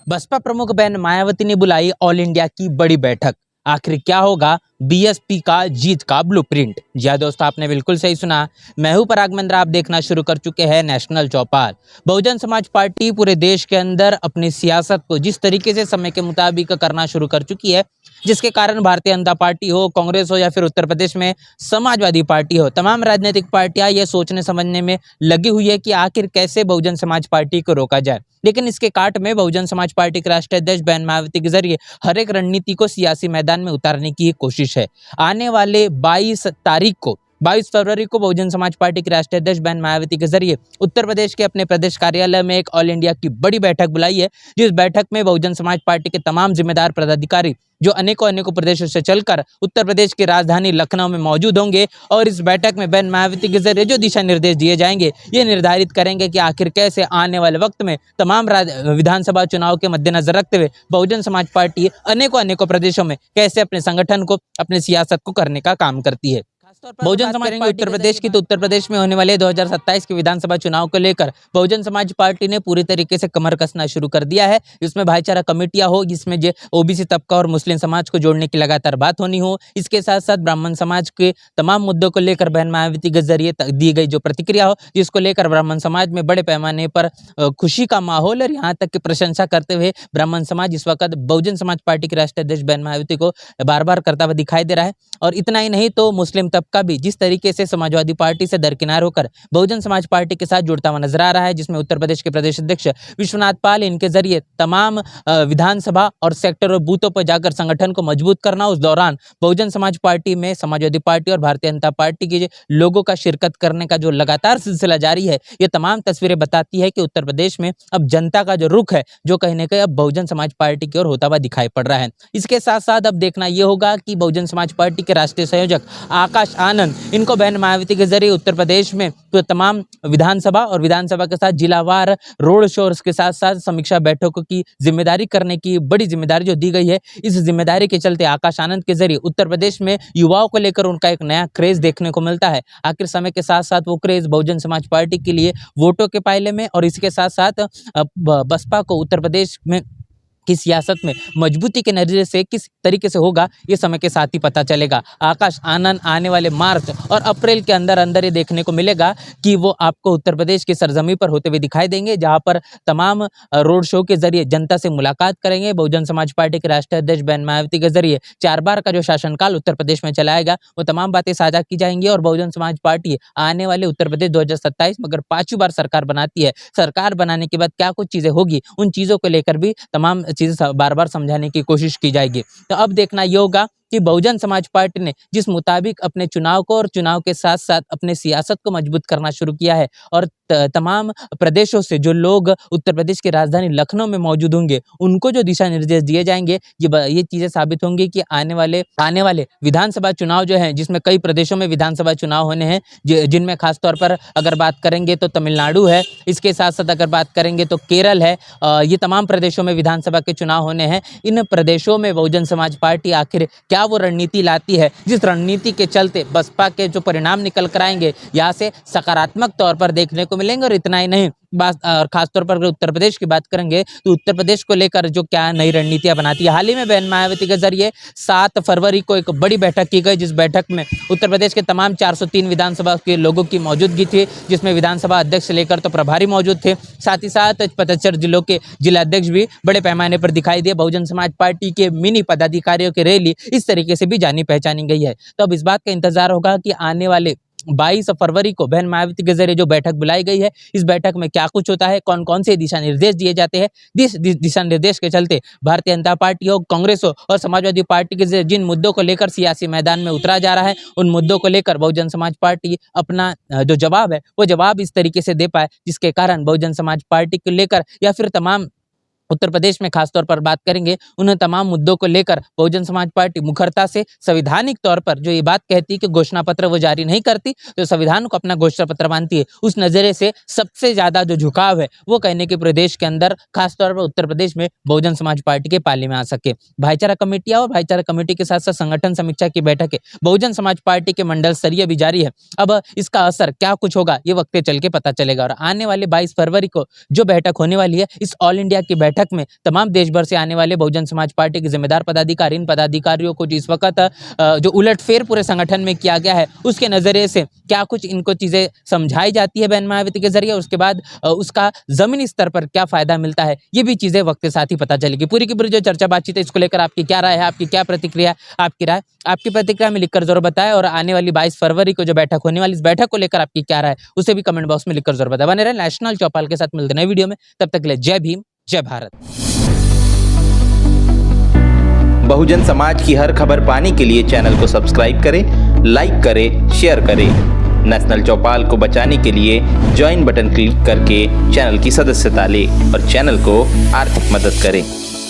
बसपा प्रमुख बहन मायावती ने बुलाई ऑल इंडिया की बड़ी बैठक। आखिर क्या होगा बीएसपी का जीत का ब्लूप्रिंट। जी हाँ दोस्तों, आपने बिल्कुल सही सुना। मैं हूं पराग मंद्रा। आप देखना शुरू कर चुके हैं नेशनल चौपाल। बहुजन समाज पार्टी पूरे देश के अंदर अपनी सियासत को जिस तरीके से समय के मुताबिक करना शुरू कर चुकी है, जिसके कारण भारतीय जनता पार्टी हो, कांग्रेस हो या फिर उत्तर प्रदेश में समाजवादी पार्टी हो, तमाम राजनीतिक पार्टियां ये सोचने समझने में लगी हुई है कि आखिर कैसे बहुजन समाज पार्टी को रोका जाए। लेकिन इसके काट में बहुजन समाज पार्टी के राष्ट्रीय अध्यक्ष बहन मायावती के जरिए हर एक रणनीति को सियासी मैदान में उतारने की कोशिश है। आने वाले 22 फरवरी को बहुजन समाज पार्टी के राष्ट्रीय अध्यक्ष बहन मायावती के जरिए उत्तर प्रदेश के अपने प्रदेश कार्यालय में एक ऑल इंडिया की बड़ी बैठक बुलाई है, जिस बैठक में बहुजन समाज पार्टी के तमाम जिम्मेदार पदाधिकारी जो अनेकों प्रदेशों से चलकर उत्तर प्रदेश की राजधानी लखनऊ में मौजूद होंगे और इस बैठक में बहन मायावती के जरिए जो दिशा निर्देश दिए जाएंगे, ये निर्धारित करेंगे कि आखिर कैसे आने वाले वक्त में तमाम विधानसभा चुनाव के मद्देनजर रखते हुए बहुजन समाज पार्टी अनेकों प्रदेशों में कैसे अपने संगठन को, अपने सियासत को करने का काम करती है। बहुजन समाज पार्टी उत्तर प्रदेश की, तो उत्तर प्रदेश में होने वाले 2027 के विधानसभा चुनाव को लेकर बहुजन समाज पार्टी ने पूरी तरीके से कमर कसना शुरू कर दिया है। इसमें भाईचारा कमेटियां हो, जिसमें जो ओबीसी तबका और मुस्लिम समाज को जोड़ने की लगातार बात होनी हो, इसके साथ साथ ब्राह्मण समाज के तमाम मुद्दों को लेकर बहन मायावती के जरिए दी गई जो प्रतिक्रिया हो, जिसको लेकर ब्राह्मण समाज में बड़े पैमाने पर खुशी का माहौल और यहाँ तक की प्रशंसा करते हुए ब्राह्मण समाज इस वक्त बहुजन समाज पार्टी के राष्ट्रीय अध्यक्ष बहन मायावती को बार बार करता हुआ दिखाई दे रहा है। और इतना ही नहीं तो मुस्लिम तबका भी जिस तरीके से समाजवादी पार्टी से दरकिनार होकर बहुजन समाज पार्टी के साथ जुड़ता हुआ नजर आ रहा है, जिसमें उत्तर प्रदेश के प्रदेश अध्यक्ष विश्वनाथ पाल इनके जरिए तमाम विधानसभा और सेक्टर और बूथों पर जाकर संगठन को मजबूत करना। उस दौरान बहुजन समाज पार्टी में समाजवादी पार्टी और भारतीय जनता पार्टी के लोगों का शिरकत करने का जो लगातार सिलसिला जारी है, ये तमाम तस्वीरें बताती है कि उत्तर प्रदेश में अब जनता का जो रुख है, जो कहीं ना कहीं अब बहुजन समाज पार्टी की ओर होता हुआ दिखाई पड़ रहा है। इसके साथ साथ अब देखना यह होगा कि बहुजन समाज पार्टी के राष्ट्रीय संयोजक आकाश आनंद, इनको बहन मायावती के जरिए उत्तर प्रदेश में तो तमाम विधानसभा और विधानसभा के साथ जिलावार रोड शोज के साथ साथ समीक्षा बैठकों की जिम्मेदारी करने की बड़ी जिम्मेदारी जो दी गई है, इस जिम्मेदारी के चलते आकाश आनंद के जरिए उत्तर प्रदेश में युवाओं को लेकर उनका एक नया क्रेज देखने को मिलता है। आखिर समय के साथ साथ वो क्रेज बहुजन समाज पार्टी के लिए वोटों के पायले में और इसके साथ साथ बसपा को उत्तर प्रदेश में की सियासत में मजबूती के नजरिए से किस तरीके से होगा, ये समय के साथ ही पता चलेगा। आकाश आनंद आने वाले मार्च और अप्रैल के अंदर ये देखने को मिलेगा कि वो आपको उत्तर प्रदेश की सरजमी पर होते हुए दिखाई देंगे, जहां पर तमाम रोड शो के जरिए जनता से मुलाकात करेंगे। बहुजन समाज पार्टी के राष्ट्रीय अध्यक्ष बहन मायावती के जरिए 4 बार का जो शासनकाल उत्तर प्रदेश में चलाएगा, वो तमाम बातें साझा की जाएंगी और बहुजन समाज पार्टी आने वाले उत्तर प्रदेश 2027 में अगर 5वीं बार सरकार बनाती है, सरकार बनाने के बाद क्या कुछ चीजें होगी, उन चीजों को लेकर भी तमाम चीजें बार बार समझाने की कोशिश की जाएगी। तो अब देखना ये होगा कि बहुजन समाज पार्टी ने जिस मुताबिक अपने चुनाव को और चुनाव के साथ साथ अपने सियासत को मजबूत करना शुरू किया है और तमाम प्रदेशों से जो लोग उत्तर प्रदेश की राजधानी लखनऊ में मौजूद होंगे, उनको जो दिशा निर्देश दिए जाएंगे, ये चीजें साबित होंगी कि आने वाले विधानसभा चुनाव जो है, जिसमें कई प्रदेशों में विधानसभा चुनाव होने हैं, जिनमें खासतौर पर अगर बात करेंगे तो तमिलनाडु है, इसके साथ साथ अगर बात करेंगे तो केरल है, ये तमाम प्रदेशों में विधानसभा के चुनाव होने हैं। इन प्रदेशों में बहुजन समाज पार्टी आखिर क्या वो रणनीति लाती है, जिस रणनीति के चलते बसपा के जो परिणाम निकल कर आएंगे, यहाँ से सकारात्मक तौर पर देखने को मिलेंगे। और इतना ही नहीं, और खासतौर पर अगर उत्तर प्रदेश की बात करेंगे तो उत्तर प्रदेश को लेकर जो क्या नई रणनीतियां बनाती है। हाल ही में बहन मायावती के जरिए 7 फरवरी को एक बड़ी बैठक की गई, जिस बैठक में उत्तर प्रदेश के तमाम 403 विधानसभा के लोगों की मौजूदगी थी, जिसमें विधानसभा अध्यक्ष से लेकर तो प्रभारी मौजूद थे। साथ ही साथ 75 जिलों के जिला अध्यक्ष भी बड़े पैमाने पर दिखाई दिए। बहुजन समाज पार्टी के मिनी पदाधिकारियों की रैली इस तरीके से भी जानी पहचानी गई है। तो अब इस बात का इंतजार होगा कि आने वाले 22 फरवरी को बहन मायावती के जरिए जो बैठक बुलाई गई है, इस बैठक में क्या कुछ होता है, कौन कौन से दिशा निर्देश दिए जाते हैं। दिशा निर्देश के चलते भारतीय जनता पार्टी हो, कांग्रेस हो और समाजवादी पार्टी के जरिए जिन मुद्दों को लेकर सियासी मैदान में उतरा जा रहा है, उन मुद्दों को लेकर बहुजन समाज पार्टी अपना जो जवाब है, वो जवाब इस तरीके से दे पाए, जिसके कारण बहुजन समाज पार्टी को लेकर या फिर तमाम उत्तर प्रदेश में खासतौर पर बात करेंगे, उन तमाम मुद्दों को लेकर बहुजन समाज पार्टी मुखरता से संवैधानिक तौर पर जो ये बात कहती है कि घोषणा पत्र वो जारी नहीं करती, तो संविधान को अपना घोषणा पत्र मानती है। उस नजरिए से सबसे ज्यादा जो झुकाव है वो कहने के प्रदेश के अंदर खासतौर पर उत्तर प्रदेश में बहुजन समाज पार्टी के पाले में आ सके। भाईचारा कमेटियां और भाईचारा कमेटी के साथ साथ संगठन समीक्षा की बैठकें बहुजन समाज पार्टी के मंडल स्तरीय भी जारी है। अब इसका असर क्या कुछ होगा, ये वक्त चल के पता चलेगा। और आने वाले 22 फरवरी को जो बैठक होने वाली है, इस ऑल इंडिया की बैठक बैठक में तमाम देश भर से आने वाले बहुजन समाज पार्टी के जिम्मेदार पदाधिकारी, इन पदाधिकारियों को जिस वक्त जो उलटफेर पूरे संगठन में किया गया है उसके नजरिए से क्या कुछ इनको चीजें समझाई जाती है बहन मायावती के जरिए, उसके बाद उसका जमीनी स्तर पर क्या फायदा मिलता है, ये भी चीजें वक्त के साथ ही पता चलेगी। पूरी की पूरी जो चर्चा बातचीत है इसको लेकर आपकी क्या राय है, आपकी क्या प्रतिक्रिया है, आपकी राय आपकी प्रतिक्रिया में लिखकर जरूर बताएं। और आने वाली 22 फरवरी को जो बैठक होने वाली, इस बैठक को लेकर आपकी क्या राय है उसे भी कमेंट बॉक्स में लिखकर जरूर बताएं। बने रहे नेशनल चौपाल के साथ, मिलते नए वीडियो में, तब तक के लिए जय भीम, जय भारत। बहुजन समाज की हर खबर पाने के लिए चैनल को सब्सक्राइब करें, लाइक करें, शेयर करें। नेशनल चौपाल को बचाने के लिए ज्वाइन बटन क्लिक करके चैनल की सदस्यता लें और चैनल को आर्थिक मदद करें।